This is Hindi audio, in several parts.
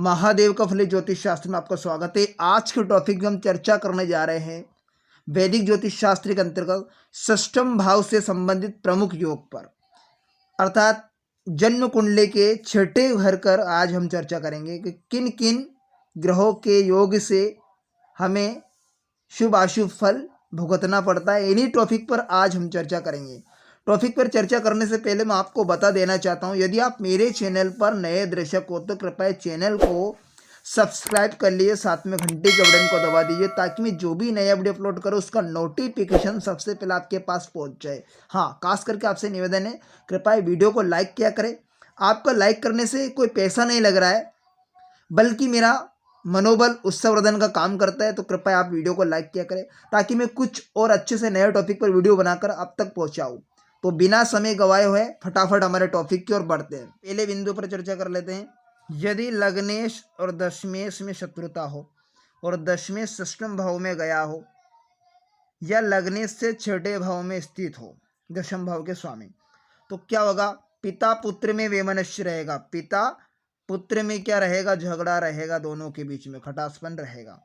महादेव का फल ज्योतिष शास्त्र में आपका स्वागत है। आज के टॉपिक में हम चर्चा करने जा रहे हैं वैदिक ज्योतिष शास्त्र के अंतर्गत षष्ठम भाव से संबंधित प्रमुख योग पर, अर्थात जन्म कुंडली के छठे घर पर आज हम चर्चा करेंगे कि किन किन ग्रहों के योग से हमें शुभ अशुभ फल भुगतना पड़ता है। इन्हीं टॉपिक पर आज हम चर्चा करेंगे। टॉपिक पर चर्चा करने से पहले मैं आपको बता देना चाहता हूं, यदि आप मेरे चैनल पर नए दर्शक हो तो कृपया चैनल को सब्सक्राइब कर लिए, साथ में घंटे के बटन को दबा दीजिए ताकि मैं जो भी नया वीडियो अपलोड करूं उसका नोटिफिकेशन सबसे पहले आपके पास पहुंच जाए। हाँ, खास करके आपसे निवेदन है, कृपया वीडियो को लाइक किया करें। आपका लाइक करने से कोई पैसा नहीं लग रहा है, बल्कि मेरा मनोबल उत्साहवर्धन का काम करता है। तो कृपया आप वीडियो को लाइक किया करें ताकि मैं कुछ और अच्छे से नए टॉपिक पर वीडियो बनाकर आप तक पहुंचाऊं। तो बिना समय गवाए हुए फटाफट हमारे टॉपिक की ओर बढ़ते हैं। पहले बिंदु पर चर्चा कर लेते हैं। यदि लग्नेश और दशमेश में शत्रुता हो और दशमेश षष्ठम भाव में गया हो या लग्नेश से छठे भाव में स्थित हो, दशम भाव के स्वामी, तो क्या होगा? पिता पुत्र में वैमनस्य रहेगा। पिता पुत्र में क्या रहेगा? झगड़ा रहेगा, दोनों के बीच में खटासपन रहेगा।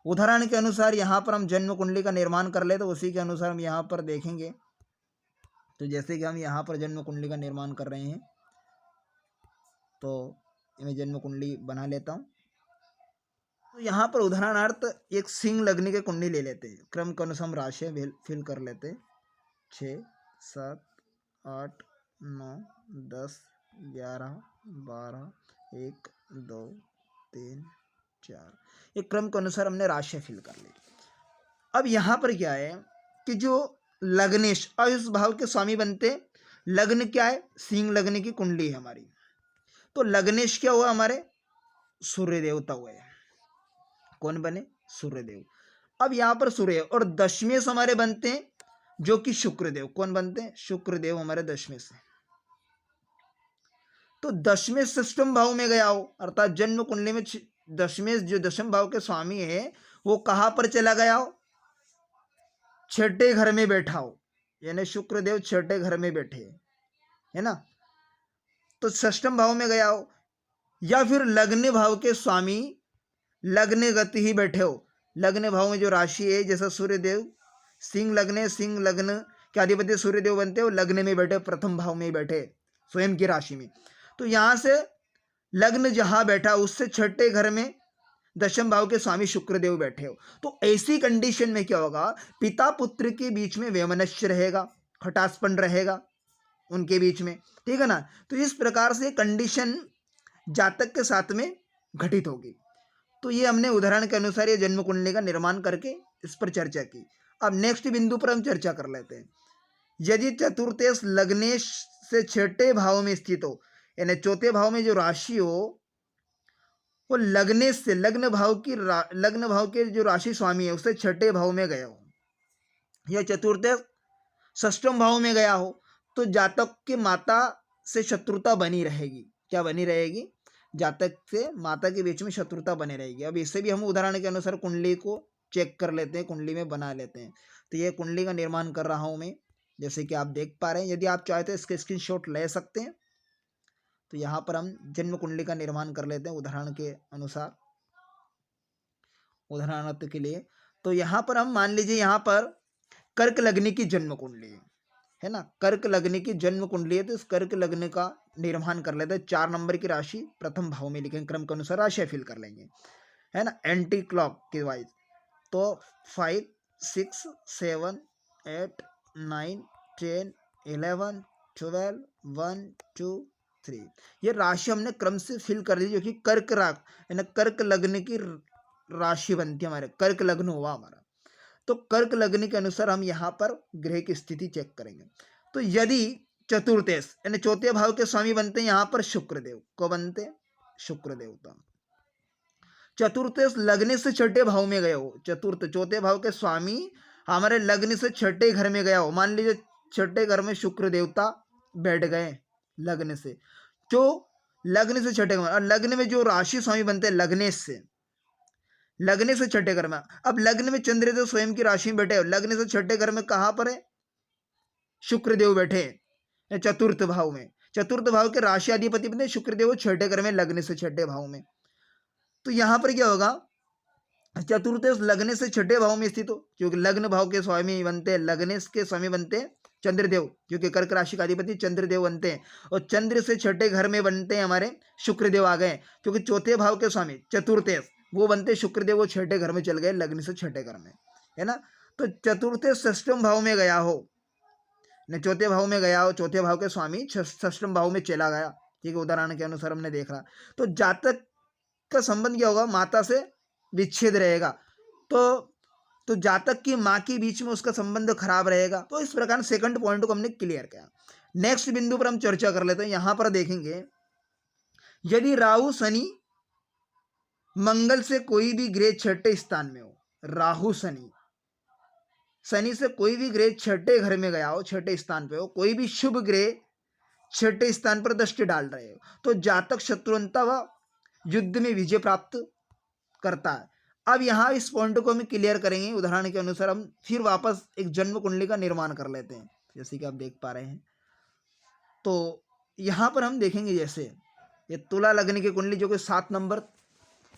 उदाहरण के अनुसार यहाँ पर हम जन्म कुंडली का निर्माण कर ले तो उसी के अनुसार हम यहाँ पर देखेंगे। तो जैसे कि हम यहाँ पर जन्म कुंडली का निर्माण कर रहे हैं, तो मैं जन्म कुंडली बना लेता हूँ। तो यहाँ पर उदाहरणार्थ एक सिंह लग्न के कुंडली ले लेते हैं। क्रम के अनुसार राशि फिल कर लेते हैं। 6, 7, 8, 9, 10, 11, 12, 1, 2, 3, 4 एक क्रम के अनुसार हमने राशि फिल कर ली। अब यहाँ पर क्या है कि जो लग्नेश और इस भाव के स्वामी बनते, लग्न क्या है? सिंह लग्न की कुंडली है हमारी। तो लग्नेश क्या हुआ? हमारे सूर्य देवता हुए। कौन बने? सूर्यदेव। अब यहां पर सूर्य और दशमेश हमारे बनते हैं जो कि शुक्रदेव। कौन बनते हैं? शुक्रदेव हमारे दशमेश है। तो दशमेश षष्ठम भाव में गया हो, अर्थात जन्म कुंडली में दशमेश जो दशम भाव के स्वामी है वो कहां पर चला गया हो? छठे घर में बैठा हो, यानी शुक्रदेव छठे घर में बैठे है ना। तो षष्ठम भाव में गया हो, या फिर लग्न भाव के स्वामी लग्न गति ही बैठे हो। लग्न भाव में जो राशि है, जैसा सूर्यदेव सिंह लग्न के अधिपति सूर्यदेव बनते हो, लग्न में बैठे, प्रथम भाव में बैठे स्वयं की राशि में। तो यहां से लग्न जहां बैठा उससे छठे घर में दशम भाव के स्वामी शुक्रदेव बैठे हो। तो ऐसी कंडीशन में क्या होगा? पिता पुत्र के बीच में वैमनस्य रहेगा, खटासपन रहेगा उनके बीच में, ठीक है ना। तो इस प्रकार से कंडीशन जातक के साथ में घटित होगी। तो ये हमने उदाहरण के अनुसार ये जन्म कुंडली का निर्माण करके इस पर चर्चा की। अब नेक्स्ट बिंदु पर हम चर्चा कर लेते हैं। यदि चतुर्थेश लग्नेश से छठे भाव में स्थित हो, यानी चौथे भाव में जो राशि हो वो लग्नेश से लग्न भाव के जो राशि स्वामी है उससे छठे भाव में गया हो या चतुर्थेश षष्ठम भाव में गया हो, तो जातक के माता से शत्रुता बनी रहेगी। क्या बनी रहेगी? जातक से माता के बीच में शत्रुता बनी रहेगी। अब इससे भी हम उदाहरण के अनुसार कुंडली को चेक कर लेते हैं, कुंडली में बना लेते हैं। तो ये कुंडली का निर्माण कर रहा हूं मैं, जैसे कि आप देख पा रहे हैं। यदि आप चाहे तो इसके स्क्रीनशॉट ले सकते हैं। तो यहाँ पर हम जन्म कुंडली का निर्माण कर लेते हैं उदाहरण के अनुसार, उदाहरणार्थ के लिए। तो यहाँ पर हम मान लीजिए यहाँ पर कर्क लग्न की जन्म कुंडली है ना, कर्क लग्न की जन्म कुंडली है। तो इस कर्क लग्न का निर्माण कर लेते हैं। 4 नंबर की राशि प्रथम भाव में लिखेंगे, क्रम के अनुसार राशि फिल कर लेंगे, है ना, एंटी क्लॉक के वाइज। तो 5, 6, 7, 8, 9, 10, 11, 12, 1, 2, 3 ये राशि हमने क्रम से फिल कर दी, जो कि कर्क राग यानी कर्क लग्न की राशि बनती है हमारे, कर्क लग्न हुआ हमारा। तो कर्क लग्न के अनुसार हम यहाँ पर ग्रह की स्थिति चेक करेंगे। तो यदि चतुर्थेश यानी चौथे भाव के स्वामी बनते हैं यहाँ पर शुक्रदेव। को बनते हैं? शुक्रदेवता। चतुर्थेश लग्न से छठे भाव में गए हो, चौथे भाव के स्वामी हमारे लग्न से छठे घर में गया हो। मान लीजिए छठे घर में शुक्र देवता बैठ गए लग्न से, जो लग्न से छठे घर, और लग्न में जो राशि स्वामी बनते हैं लग्नेश से, लगने से छठे घर में। अब लग्न में चंद्रदेव स्वयं की राशि में बैठे, लगने से छठे घर में कहां पर है? शुक्रदेव बैठे चतुर्थ भाव में। चतुर्थ भाव के राशि अधिपति बने शुक्रदेव, छठे घर में लगने से छठे भाव में। तो यहां पर क्या होगा? चतुर्थ लगने से छठे भाव में स्थित हो, क्योंकि लग्न भाव के स्वामी बनते हैं, लगने के स्वामी बनते हैं चंद्रदेव, क्योंकि कर्क राशि का अधिपति चंद्रदेव बनते हैं। और चंद्र से छठे घर में बनते हैं हमारे शुक्रदेव आ गए, क्योंकि चौथे भाव के स्वामी चतुर्थ वो बनते शुक्रदेव, वो छठे घर में चल गए, लग्न से छठे घर में, है ना। तो चतुर्थ षष्ठम भाव में गया हो, ने चौथे भाव में गया हो, चौथे भाव के स्वामी षष्ठम भाव में चला गया, ठीक है, उदाहरण के अनुसार हमने देख रहा। तो जातक का संबंध क्या होगा? माता से विच्छेद रहेगा, तो जातक की माँ के बीच में उसका संबंध खराब रहेगा। तो इस प्रकार सेकंड पॉइंट को हमने क्लियर किया। नेक्स्ट बिंदु पर हम चर्चा कर लेते हैं। यहां पर देखेंगे, यदि राहु शनि मंगल से कोई भी ग्रह छठे स्थान में हो, राहु शनि से कोई भी ग्रह छठे घर में गया हो, छठे स्थान पे हो, कोई भी शुभ ग्रह छठे स्थान पर दृष्टि डाल रहे हो, तो जातक शत्रुंता व युद्ध में विजय प्राप्त करता है। अब यहां इस पॉइंट को हम क्लियर करेंगे, उदाहरण के अनुसार हम फिर वापस एक जन्म कुंडली का निर्माण कर लेते हैं, जैसे कि आप देख पा रहे हैं। तो यहां पर हम देखेंगे, जैसे ये तुला लग्न की कुंडली, जो कि 7 नंबर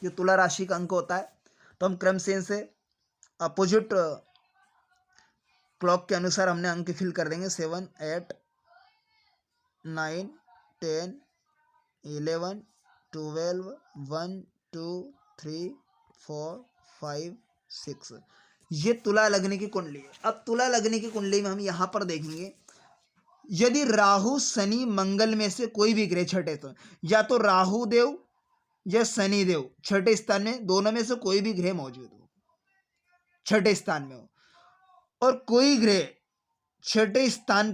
जो तुला राशि का अंक होता है, तो हम क्रम से अपोजिट क्लॉक के अनुसार हमने अंक फिल कर देंगे। 7, 8, 9, 10, 11, 12, 1, 2, 3, 4, 5, 6, ये तुला लग्न की कुंडली है। अब तुला लग्न की कुंडली में हम यहां पर देखेंगे, यदि राहु शनि मंगल में से कोई भी ग्रह छठे, तो या तो राहु देव या शनि देव छठे स्थान में, दोनों में से कोई भी ग्रह मौजूद हो, छठे स्थान में हो, और कोई ग्रह छठे स्थान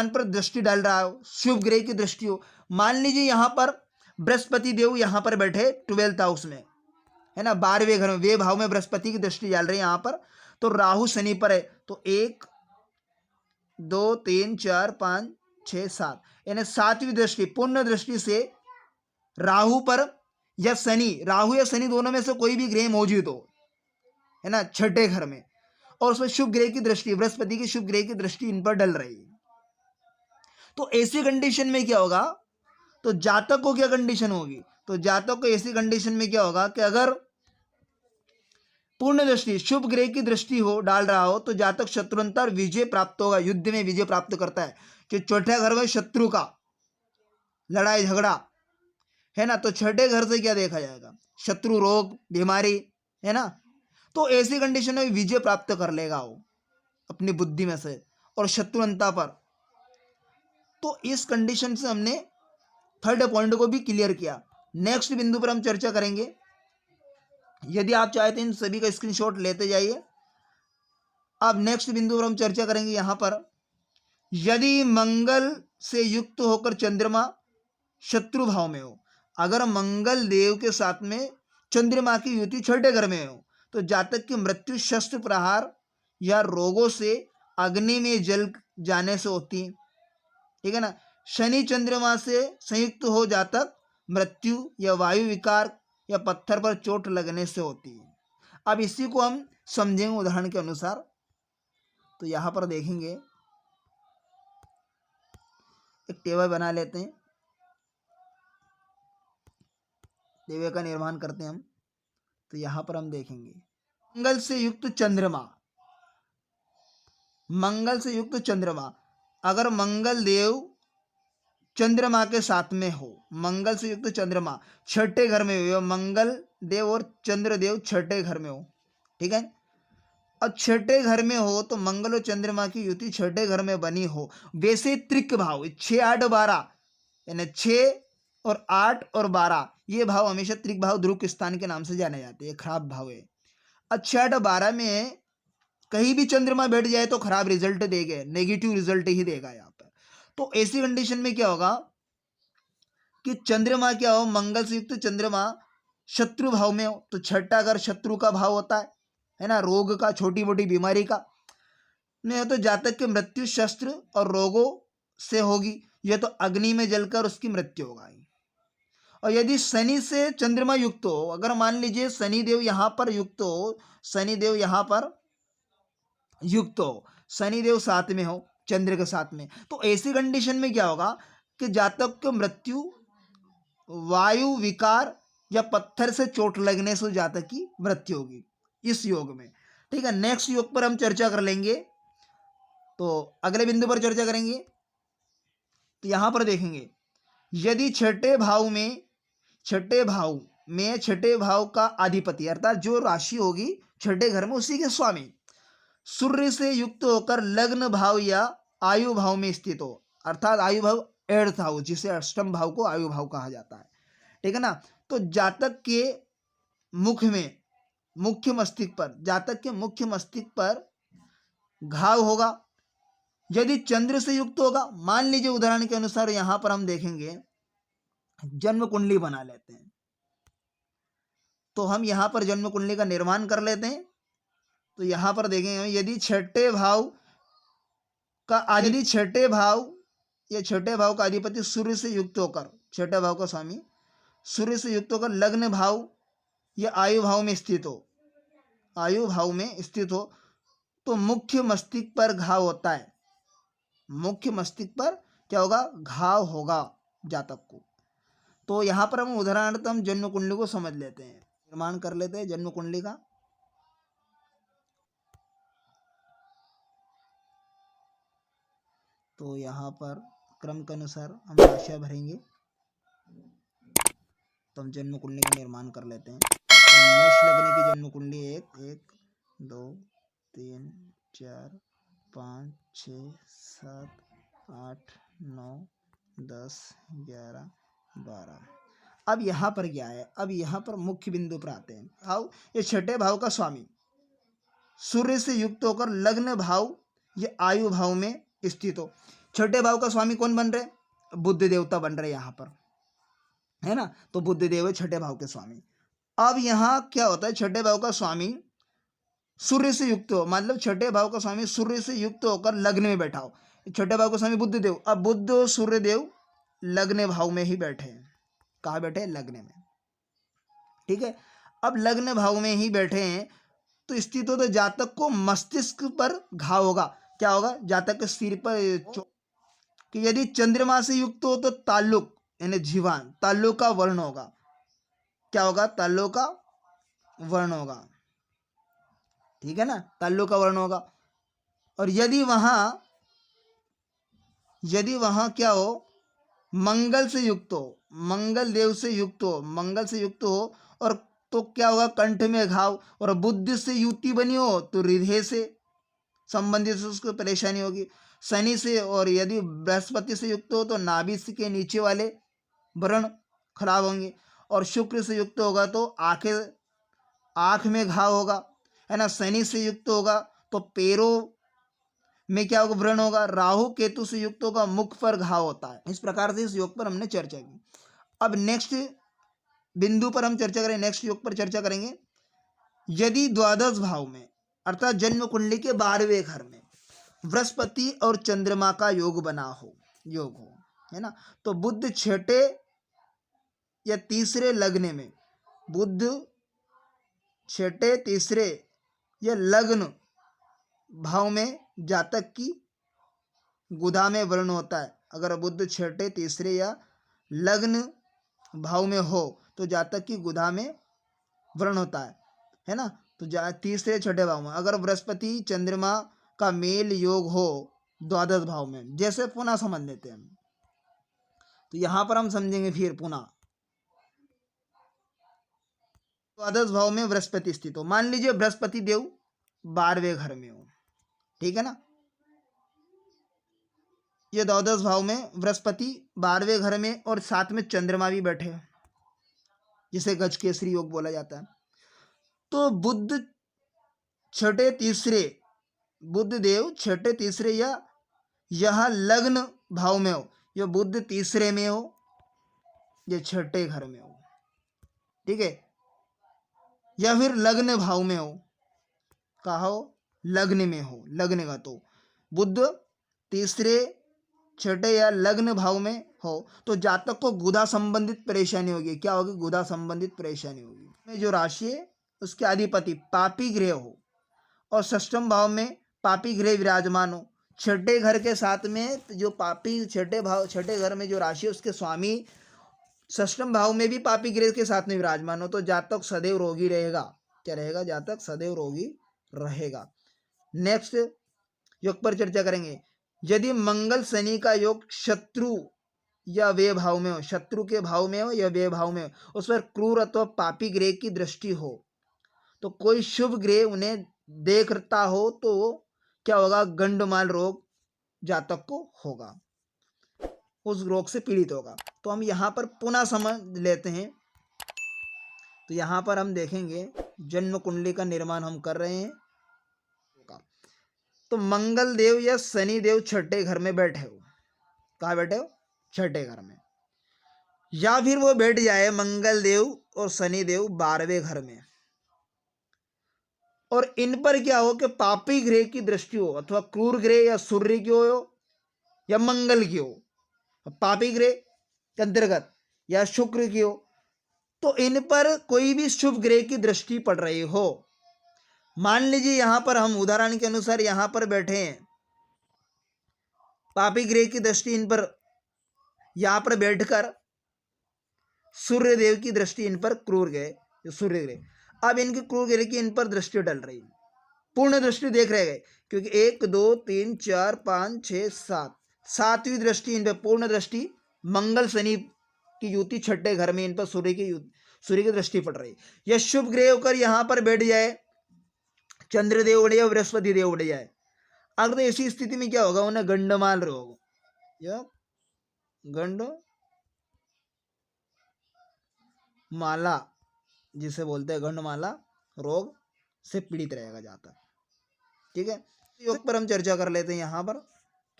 पर दृष्टि डाल रहा हो, शुभ ग्रह की दृष्टि हो। मान लीजिए यहां पर बृहस्पति देव यहां पर बैठे 12th हाउस में, है ना, 12वें घर में, वे भाव में बृहस्पति की दृष्टि डाल रहे हैं यहां पर, तो राहु शनि पर है, तो 1, 2, 3, 4, 5, 6, 7, यानी 7वीं दृष्टि, पूर्ण दृष्टि से राहु पर या शनि, राहु या शनि दोनों में से कोई भी ग्रह मौजूद हो, है ना, छठे घर में, और उसमें शुभ ग्रह की दृष्टि, बृहस्पति की शुभ ग्रह की दृष्टि इन पर डल रही है। तो ऐसी कंडीशन में क्या होगा? तो जातक को क्या कंडीशन होगी? तो जातक को ऐसी कंडीशन में क्या होगा कि अगर पूर्ण दृष्टि, शुभ ग्रह की दृष्टि हो, डाल रहा हो, तो जातक शत्रुंतर विजय प्राप्त होगा, युद्ध में विजय प्राप्त करता है। कि चौथे घर में शत्रु का लड़ाई झगड़ा, है ना, तो छठे घर से क्या देखा जाएगा? शत्रु, रोग, बीमारी, है ना। तो ऐसी कंडीशन में विजय प्राप्त कर लेगा वो अपनी बुद्धि में से और शत्रुंता पर। तो इस कंडीशन से हमने थर्ड पॉइंट को भी क्लियर किया। नेक्स्ट बिंदु पर हम चर्चा करेंगे। यदि आप चाहते हैं इन सभी का स्क्रीनशॉट लेते जाइए। अब नेक्स्ट बिंदु पर हम चर्चा करेंगे यहां पर, यदि मंगल से युक्त होकर चंद्रमा शत्रु भाव में हो, अगर मंगल देव के साथ में चंद्रमा की युति छठे घर में हो, तो जातक की मृत्यु शस्त्र प्रहार या रोगों से, अग्नि में जल जाने से होती है, ठीक है ना। शनि चंद्रमा से संयुक्त हो जातक मृत्यु या वायु विकार या पत्थर पर चोट लगने से होती है। अब इसी को हम समझेंगे उदाहरण के अनुसार। तो यहां पर देखेंगे, एक टेबल बना लेते हैं, टेबल का निर्माण करते हैं हम। तो यहां पर हम देखेंगे, मंगल से युक्त चंद्रमा, मंगल से युक्त चंद्रमा, अगर मंगल देव चंद्रमा के साथ में हो, मंगल से युक्त चंद्रमा छठे घर में हो, मंगल देव और चंद्रदेव छठे घर में हो, ठीक है। अब छठे घर में हो तो मंगल और चंद्रमा की युति छठे घर में बनी हो, वैसे त्रिक भाव 6, 8, 12, यानी 6 और 8 और 12, ये भाव हमेशा त्रिक भाव ध्रुव स्थान के नाम से जाने जाते हैं, खराब भाव है। अब 6, 8, 12 में कहीं भी चंद्रमा बैठ जाए तो खराब रिजल्ट देगा, नेगेटिव रिजल्ट ही देगा यहाँ पर। तो ऐसी कंडीशन में क्या होगा कि चंद्रमा क्या हो, मंगल से युक्त चंद्रमा शत्रु भाव में हो, तो छठा घर शत्रु का भाव होता है ना, रोग का, छोटी मोटी बीमारी का नहीं हो, तो जातक की मृत्यु शस्त्र और रोगों से होगी, यह तो अग्नि में जलकर उसकी मृत्यु होगी। और यदि शनि से चंद्रमा युक्त हो, अगर मान लीजिए शनिदेव यहाँ पर युक्त हो, शनिदेव यहाँ पर युक्त हो, शनिदेव साथ में हो चंद्र के साथ में, तो ऐसी कंडीशन में क्या होगा कि जातक को मृत्यु, वायु विकार या पत्थर से चोट लगने से जातक की मृत्यु होगी इस योग में। ठीक है, नेक्स्ट योग पर हम चर्चा कर लेंगे, तो अगले बिंदु पर चर्चा करेंगे। तो यहां पर देखेंगे यदि छठे भाव का अधिपति अर्थात जो राशि होगी छठे घर में उसी के स्वामी सूर्य से युक्त होकर लग्न भाव या आयु भाव में स्थित हो, अर्थात आयु भाव एर्थ हाउस जिसे अष्टम भाव को आयु भाव कहा जाता है। ठीक है ना, तो जातक के मुख्य मस्तिष्क पर घाव होगा यदि चंद्र से युक्त होगा। मान लीजिए उदाहरण के अनुसार यहां पर हम देखेंगे, जन्म कुंडली बना लेते हैं, तो हम यहां पर जन्म कुंडली का निर्माण कर लेते हैं। तो यहां पर देखेंगे यदि छठे भाव का अधिपति सूर्य से युक्त होकर, छठे भाव का स्वामी सूर्य से युक्त होकर लग्न भाव या आयु भाव में स्थित हो तो मुख्य मस्तिष्क पर घाव होता है। मुख्य मस्तिष्क पर क्या होगा, घाव होगा जातक को। तो यहां पर हम उदाहरणार्थ हम जन्म कुंडली को समझ लेते हैं, निर्माण कर लेते हैं जन्म कुंडली का। तो यहाँ पर क्रम के अनुसार हम राशियां भरेंगे, तो हम जन्म कुंडली का निर्माण कर लेते हैं। तो मेष लग्न की जन्म कुंडली 1 2 3 4 5 6 7 8 9 10 11 12। अब यहाँ पर क्या है, अब यहाँ पर मुख्य बिंदु पर आते हैं। भाव, ये छठे भाव का स्वामी सूर्य से युक्त होकर लग्न भाव ये आयु भाव में स्थित हो। छठे भाव का स्वामी कौन बन रहे, बुध देवता बन रहे यहाँ पर, है ना। तो बुध देव है छठे भाव के स्वामी। अब यहाँ क्या होता है, छठे भाव का स्वामी सूर्य से युक्त हो, मतलब छठे भाव का स्वामी सूर्य से युक्त होकर लग्न में बैठा हो। छठे भाव का स्वामी बुध देव, अब बुध और सूर्य देव लग्न भाव में ही बैठे हैं। कहाँ बैठे हैं, लग्न में। ठीक है, अब लग्न भाव में ही बैठे हैं तो स्थित हो तो जातक को मस्तिष्क पर घाव होगा। क्या होगा, जातक के सिर पर कि यदि चंद्रमा से युक्त हो तो ताल्लुक यानी जीवान, ताल्लुक का वर्ण होगा। क्या होगा, ताल्लुक का वर्ण होगा। ठीक है ना, ताल्लुक का वर्ण होगा। और यदि वहां क्या हो, मंगल से युक्त हो, मंगल से युक्त हो और तो क्या होगा, कंठ में घाव। और बुध से युति बनी हो तो हृदय से संबंधित उसको परेशानी होगी। शनि से और यदि बृहस्पति से युक्त हो तो नाभि के नीचे वाले व्रण खराब होंगे। और शुक्र से युक्त होगा तो आंख में घाव होगा, है ना। शनि से युक्त होगा तो पैरों में क्या होगा, व्रण होगा। राहु केतु से युक्त होगा, मुख पर घाव होता है। इस प्रकार से इस योग पर हमने चर्चा की। अब नेक्स्ट बिंदु पर हम चर्चा करें, नेक्स्ट योग पर चर्चा करेंगे। यदि द्वादश भाव में अर्थात जन्म कुंडली के 12वें घर में बृहस्पति और चंद्रमा का योग हो, है ना। तो बुध छठे या तीसरे लग्न में, बुध छठे तीसरे या लग्न भाव में जातक की गुदा में वर्ण होता है। अगर बुध छठे तीसरे या लग्न भाव में हो तो जातक की गुदा में वर्ण होता है ना। तो तीसरे छठे भाव में अगर बृहस्पति चंद्रमा का मेल योग हो द्वादश भाव में, जैसे पुनः समझ लेते हैं हम, तो यहां पर हम समझेंगे फिर पुनः। द्वादश भाव में बृहस्पति स्थित हो, मान लीजिए बृहस्पति देव 12वें घर में हो, ठीक है ना। ये द्वादश भाव में बृहस्पति 12वें घर में और साथ में चंद्रमा भी बैठे हैं, जिसे गजकेसरी योग बोला जाता है। तो बुध देव छठे तीसरे या यह लग्न भाव में हो, या बुध तीसरे में हो या छठे घर में हो, ठीक है, या फिर लग्न भाव में हो। कहा हो, लग्न में हो, लग्न का। तो बुध तीसरे छठे या लग्न भाव में हो तो जातक को गुदा संबंधित परेशानी होगी। क्या होगी? गुदा संबंधित परेशानी होगी। में जो राशि है उसके अधिपति पापी ग्रह हो और षष्ठम भाव में पापी ग्रह विराजमान हो, छठे घर के साथ में जो पापी छठे घर में जो राशि है उसके स्वामी षष्ठम भाव में भी पापी ग्रह के साथ में विराजमान हो तो जातक सदैव रोगी रहेगा। क्या रहेगा? जातक सदैव रोगी रहेगा। नेक्स्ट योग पर चर्चा करेंगे। यदि मंगल शनि का योग शत्रु या व्यय भाव में हो, शत्रु के भाव में हो या व्यय भाव में हो, उस पर क्रूर अथवा पापी ग्रह की दृष्टि हो तो कोई शुभ ग्रह उन्हें देखता हो तो क्या होगा? गंडमाल रोग जातक को होगा, उस रोग से पीड़ित होगा। तो हम यहाँ पर पुनः समझ लेते हैं। तो यहाँ पर हम देखेंगे जन्म कुंडली का निर्माण हम कर रहे हैं। तो मंगल देव या शनि देव छठे घर में बैठे हो। कहाँ बैठे हो? छठे घर में। या फिर वो बैठ जाए मंगल देव और शनि देव 12वें घर में और इन पर क्या हो कि पापी ग्रह की दृष्टि हो अथवा क्रूर ग्रह या सूर्य की हो या मंगल की हो, पापी ग्रह के अंतर्गत या शुक्र की हो तो इन पर कोई भी शुभ ग्रह की दृष्टि पड़ रही हो। मान लीजिए यहां पर हम उदाहरण के अनुसार यहां पर बैठे हैं, पापी ग्रह की दृष्टि इन पर, यहां पर बैठकर सूर्य देव की दृष्टि इन पर क्रूर ग्रह सूर्य ग्रह, अब इनकी क्रूर ग्रह की इन पर दृष्टि डल रही, पूर्ण दृष्टि देख रहे गए क्योंकि 1 2 3 4 5 6 7 सातवीं दृष्टि इन पर पूर्ण दृष्टि मंगल शनि की युति छठे घर में इन पर सूर्य की दृष्टि पड़ रही। यह शुभ ग्रह होकर यहां पर बैठ जाए, चंद्रदेव उड़ जाए, बृहस्पति देव उड़ जाए, अगर तो ऐसी स्थिति में क्या होगा? उन्हें गंडमाल रोग या गंड माला जिसे बोलते हैं गंडमाला रोग से पीड़ित रहेगा जाता। ठीक है, योग पर हम चर्चा कर लेते हैं यहां पर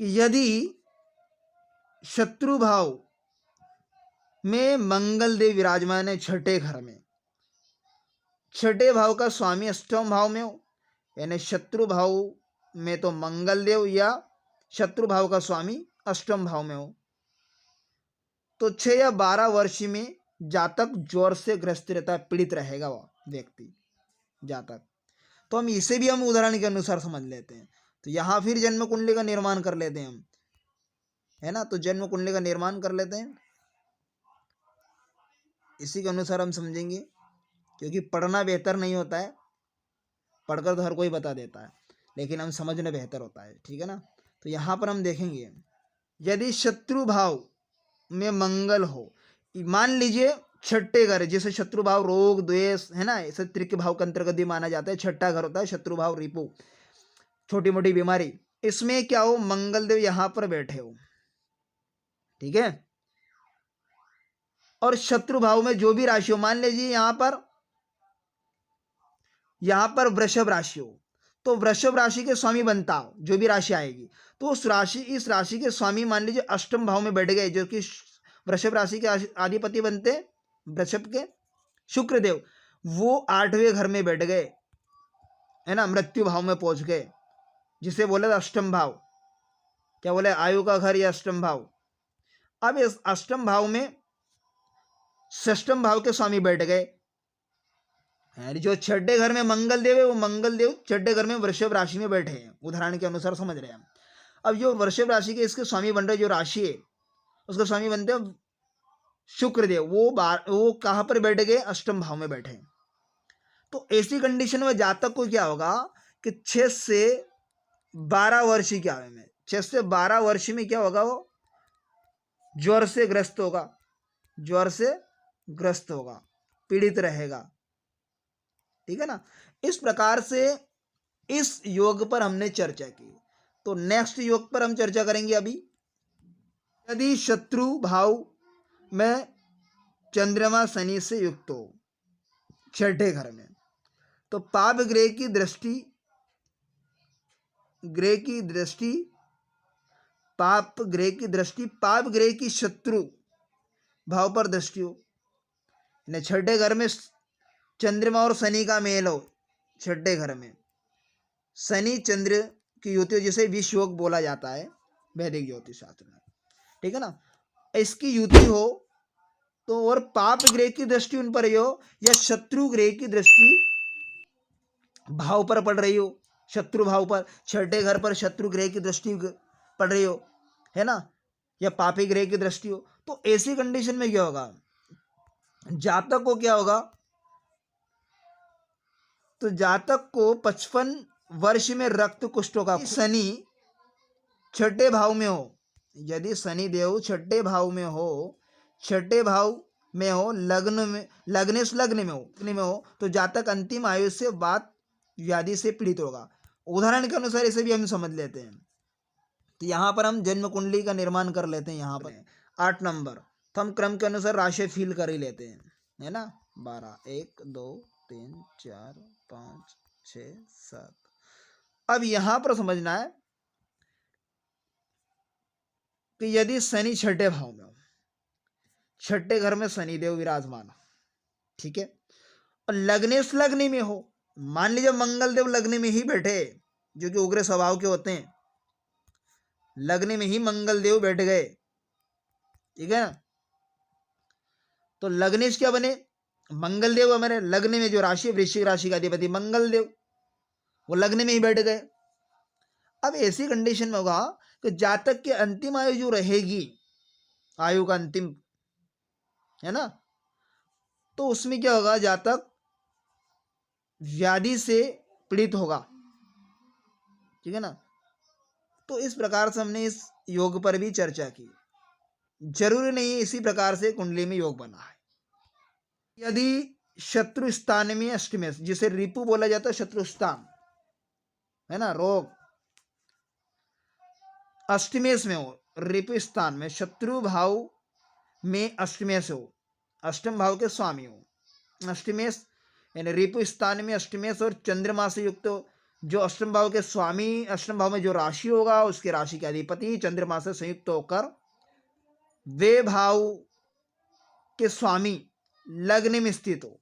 कि यदि शत्रु भाव में मंगल देव विराजमान है छठे घर में, छठे भाव का स्वामी अष्टम भाव में हो, यानी शत्रु भाव में तो मंगल देव या शत्रु भाव का स्वामी अष्टम भाव में हो तो 6 या 12 वर्ष में जातक ज्वर से ग्रस्त रहता है, पीड़ित रहेगा वह व्यक्ति जातक। तो हम इसे भी हम उदाहरण के अनुसार समझ लेते हैं। तो यहां फिर जन्म कुंडली का निर्माण कर लेते हैं हम, है ना। तो जन्म कुंडली का निर्माण कर लेते हैं, इसी के अनुसार हम समझेंगे क्योंकि पढ़ना बेहतर नहीं होता है, पढ़कर तो हर कोई बता देता है, लेकिन हम समझना बेहतर होता है। ठीक है ना। तो यहाँ पर हम देखेंगे यदि शत्रु भाव में मंगल हो, मान लीजिए छठे घर जैसे शत्रु भाव रोग द्वेष है ना, ऐसे त्रिक भाव के अंतर्गत भी माना जाता है। छठा घर होता है शत्रु भाव रिपु, छोटी मोटी बीमारी, इसमें क्या हो? मंगल देव यहाँ पर बैठे हो, ठीक है। और शत्रु भाव में जो भी राशि हो, मान लीजिए यहां पर वृषभ राशि हो तो वृषभ राशि के स्वामी बनता हो, जो भी राशि आएगी तो इस राशि के स्वामी मान लीजिए अष्टम भाव में बैठ गए, जो कि वृषभ राशि के अधिपति बनते वृषभ के शुक्र देव, वो 8वें घर में बैठ गए, है ना, मृत्यु भाव में पहुंच गए, जिसे बोले अष्टम भाव। क्या बोले? आयु का घर या अष्टम भाव। अब इस अष्टम भाव में षष्टम भाव के स्वामी बैठ गए, जो छठे घर में मंगल देव है वो मंगल देव छठे घर में वृषभ राशि में बैठे हैं, उदाहरण के अनुसार समझ रहे हैं हम। अब जो वृषभ राशि के इसके स्वामी बन रहे, जो राशि है उसका स्वामी बनते हैं शुक्र देव, वो कहां पर बैठ गए? अष्टम भाव में बैठे। तो ऐसी कंडीशन में जातक को क्या होगा कि 6 से 12 वर्ष की आयु में 6 से 12 वर्ष में क्या होगा? वो ज्वर से ग्रस्त होगा, ज्वर से ग्रस्त होगा, पीड़ित रहेगा। ठीक है ना। इस प्रकार से इस योग पर हमने चर्चा की। तो नेक्स्ट योग पर हम चर्चा करेंगे अभी। यदि शत्रु भाव में चंद्रमा शनि से युक्त हो छठे घर में तो पाप ग्रह की दृष्टि पाप ग्रह की शत्रु भाव पर दृष्टि हो, छठे घर में चंद्रमा और शनि का मेल हो, छठे घर में शनि चंद्र की युति, जिसे विष योग बोला जाता है वैदिक ज्योतिष शास्त्र में। ठीक है ना। इसकी युति हो तो, और पाप ग्रह की दृष्टि उन पर हो या शत्रु ग्रह की दृष्टि भाव पर पड़ रही हो, शत्रु भाव पर, छठे घर पर शत्रु ग्रह की दृष्टि पड़ रही हो, है ना, या पापी ग्रह की दृष्टि हो, तो ऐसी कंडीशन में क्या होगा, जातक को क्या होगा, तो जातक को 55 वर्ष में रक्त कुष्ठ का, शनि छठे भाव में हो, यदि शनि देव छठे भाव में हो, छठे भाव में हो, लग्न में, लग्न में हो तो जातक अंतिम आयु से वात व्याधि से पीड़ित होगा। उदाहरण के अनुसार इसे भी हम समझ लेते हैं। तो यहाँ पर हम जन्म कुंडली का निर्माण कर लेते हैं। यहाँ पर 8 नंबर, तो हम क्रम के अनुसार राशि फील कर ही लेते हैं, है ना। 12, 1, 2, 3, 4, 5, 6, 7। अब यहाँ पर समझना है कि यदि शनि छठे भाव में हो, छठे घर में शनि देव विराजमान, ठीक है, और लग्न में हो, मान लीजिए मंगल देव लग्न में ही बैठे, जो कि उग्र स्वभाव के होते हैं, लग्न में ही मंगल देव बैठ गए, ठीक है ना, तो लग्नेश क्या बने, मंगल देव हमारे लग्न में, जो राशि वृश्चिक राशि का अधिपति मंगल देव, वो लग्न में ही बैठ गए। अब ऐसी कंडीशन में होगा कि जातक की अंतिम आयु जो रहेगी, आयु का अंतिम, है ना, तो उसमें क्या होगा, जातक व्याधि से पीड़ित होगा, ठीक है ना। तो इस प्रकार से हमने इस योग पर भी चर्चा की। जरूरी नहीं इसी प्रकार से कुंडली में योग बना है। यदि शत्रु स्थान में अष्टमेश, जिसे रिपु बोला जाता है, शत्रु स्थान, है ना, रोग, अष्टमेश में हो, रिपु स्थान में, शत्रु भाव में अष्टमेश हो, अष्टम भाव के स्वामी हो, अष्टमेश यानी रिपु स्थान में अष्टमेश और चंद्रमा से युक्त हो, जो अष्टम भाव के स्वामी, अष्टम भाव में जो राशि होगा उसके राशि के अधिपति चंद्रमा से संयुक्त होकर वे भाव के स्वामी लग्न में स्थित हो,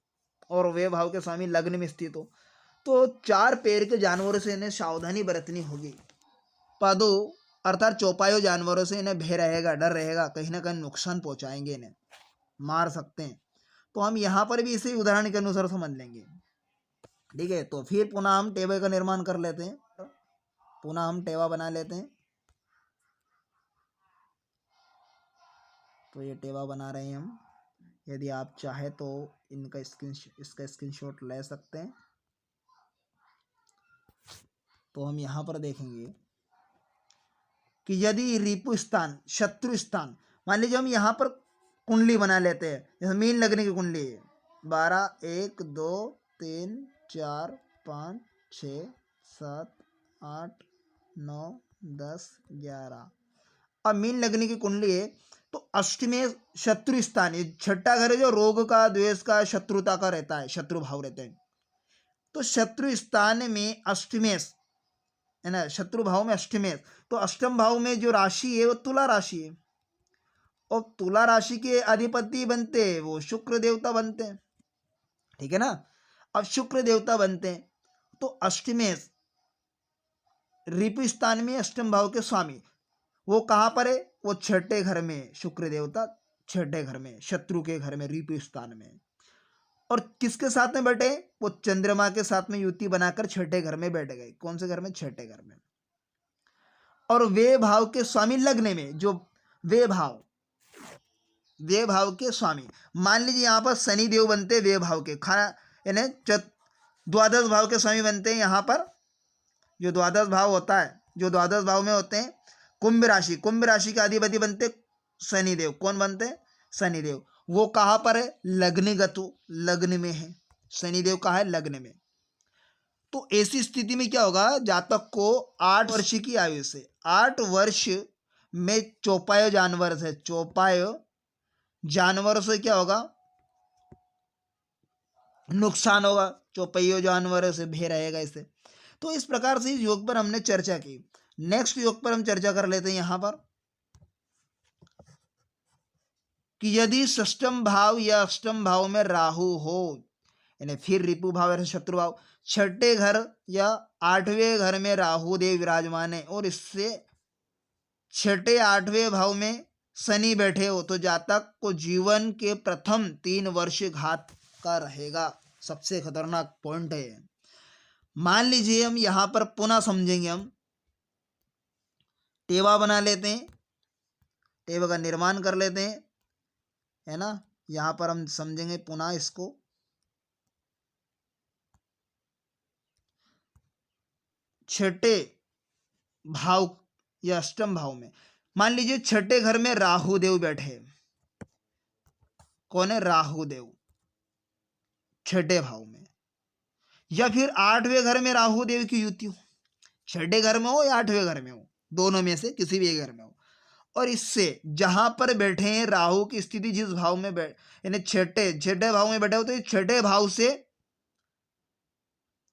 और वे भाव के स्वामी लग्न में स्थित हो, तो 4 पैर के जानवरों से इन्हें सावधानी बरतनी होगी। पदो अर्थात चौपायों जानवरों से इन्हें भय रहेगा, डर रहेगा, कहीं ना कहीं नुकसान पहुंचाएंगे, इन्हें मार सकते हैं। तो हम यहाँ पर भी इसी उदाहरण के अनुसार समझ लेंगे, ठीक है। तो फिर पुनः हम टेबे का निर्माण कर लेते हैं, पुनः हम टेवा बना लेते हैं। तो ये टेवा बना रहे हैं हम, यदि आप चाहे तो इसका स्क्रीनशॉट ले सकते हैं। तो हम यहाँ पर देखेंगे कि यदि रिपु स्थान, शत्रु स्थान, मान लीजिए हम यहाँ पर कुंडली बना लेते हैं, जैसे मीन लगने की कुंडली है, 12, 1, 2, 3, 4, 5, 6, 7, 8, 9, 10, 11। अब मीन लगने की कुंडली है, तो अष्टमेश शत्रु स्थान, ये छठा घर है जो रोग का, द्वेष का, शत्रुता का रहता है, शत्रु भाव रहते हैं। तो शत्रु स्थान में अष्टमेश, है ना, शत्रु भाव में अष्टमेश, तो अष्टम भाव में जो राशि है वो तुला राशि है, और तुला राशि के अधिपति बनते हैं वो शुक्र देवता बनते हैं, ठीक है ना। अब शुक्र देवता बनते हैं, तो अष्टमेश रिपु स्थान में अष्टम भाव के स्वामी, वो कहाँ पर है, वो छठे घर में, शुक्र देवता छठे घर में, शत्रु के घर में, रिपु स्थान में। और किसके साथ में बैठे, वो चंद्रमा के साथ में युति बनाकर छठे घर में बैठ गए। कौन से घर में, छठे घर में। और वे भाव के स्वामी लग्न में, जो वे भाव के स्वामी, मान लीजिए यहाँ पर शनि देव बनते वे भाव के, खाना यानी द्वादश भाव के स्वामी बनते हैं। यहाँ पर जो द्वादश भाव होता है, जो द्वादश भाव में होते हैं, कुंभ राशि के अधिपति बनते शनिदेव। कौन बनते हैं, शनिदेव। वो कहाँ पर है, लग्नगतु, लग्न में है, शनिदेव कहाँ है, लग्न में। तो ऐसी स्थिति में क्या होगा, जातक को 8 वर्ष की आयु से, 8 वर्ष में चौपाय जानवर से, चौपाय जानवर से क्या होगा, नुकसान होगा, चौपाइयों जानवर से भय रहेगा इससे। तो इस प्रकार से इस योग पर हमने चर्चा की। नेक्स्ट योग पर हम चर्चा कर लेते हैं यहाँ पर कि यदि षष्ठम भाव या अष्टम भाव में राहु हो, यानी फिर रिपु भाव या शत्रु भाव, छठे घर या 8वें घर में राहु देव विराजमान है, और इससे छठे 8वें भाव में शनि बैठे हो तो जातक को जीवन के प्रथम 3 वर्ष घात का रहेगा। सबसे खतरनाक पॉइंट है। मान लीजिए हम यहां पर पुनः समझेंगे, हम टेवा बना लेते हैं, टेवा का निर्माण कर लेते हैं, है ना। यहां पर हम समझेंगे पुनः इसको। छठे भाव या अष्टम भाव में मान लीजिए छठे घर में राहु देव बैठे। कौन है? राहु देव छठे भाव में, या फिर 8वें घर में राहु देव की युति हो। छठे घर में हो या 8वें घर में हो, दोनों में से किसी भी एक घर में हो, और इससे जहां पर बैठे हैं राहु की स्थिति जिस भाव में बैठ, यानी छठे भाव में बैठे हो, तो छठे भाव से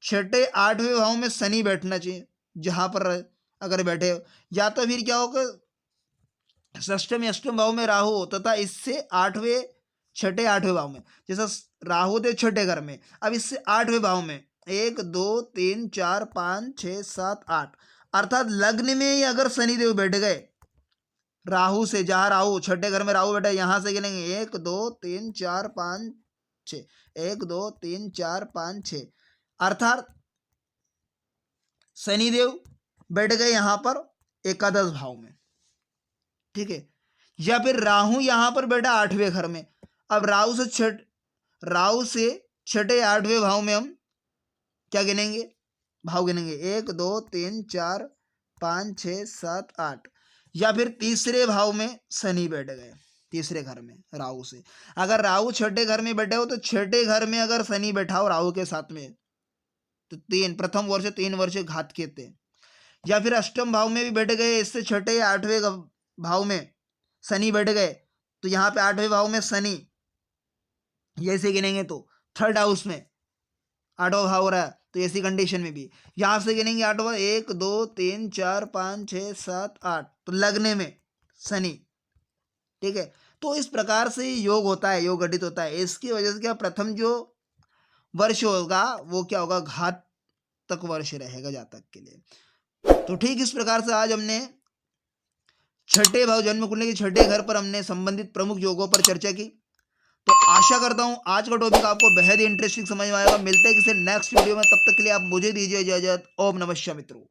छठे 8वें भाव में शनि बैठना चाहिए जहां पर अगर बैठे हो। या तो फिर क्या होगा, षष्ठम या अष्टम भाव में राहु हो तथा इससे छठे 8वें भाव में, जैसा राहु थे छठे घर में, अब इससे 8वें भाव में 1 2 3 4 5 6 7 8, अर्थात लग्न में ही अगर शनिदेव बैठ गए राहु से, जहां राहु छठे घर में राहु बैठे, यहां से गिनेंगे 1 2 3 4 5 6, 1 2 3 4 5 6, अर्थात शनिदेव बैठ गए यहां पर एकादश भाव में, ठीक है। या फिर राहु यहां पर बैठा 8वें घर में। अब राहु से छठे 8वें भाव में हम क्या गिनेंगे? भाव गिनेंगे 1 2 3 4 5 6 7 8, या फिर तीसरे भाव में शनि बैठ गए, तीसरे घर में राहु से। अगर राहु छठे घर में बैठे हो तो छठे घर में अगर शनि बैठा हो राहु के साथ में, तो प्रथम वर्ष 3 वर्ष घात कहते हैं। या फिर अष्टम भाव में भी बैठ गए, इससे छठे या 8वें भाव में शनि बैठ गए, तो यहाँ पे 8वें भाव में शनि, जैसे गिनेंगे तो थर्ड हाउस में 8वां भाव हो रहा है, तो ऐसी कंडीशन में भी यहां से गिनेंगे 8वां, 1 2 3 4 5 6 7 8, तो लगने में शनि, ठीक है। तो इस प्रकार से योग होता है, योग घटित होता है। इसकी वजह से क्या प्रथम जो वर्ष होगा वो क्या होगा? घातक वर्ष रहेगा जातक के लिए। तो ठीक इस प्रकार से आज हमने छठे भाव जन्म कुंडली के छठे घर पर हमने संबंधित प्रमुख योगों पर चर्चा की। तो आशा करता हूं आज का टॉपिक आपको बेहद इंटरेस्टिंग समझ में आएगा। मिलते हैं किसी नेक्स्ट वीडियो में, तब तक के लिए आप मुझे दीजिए इजाजत। ओम नमः शिवाय मित्रों।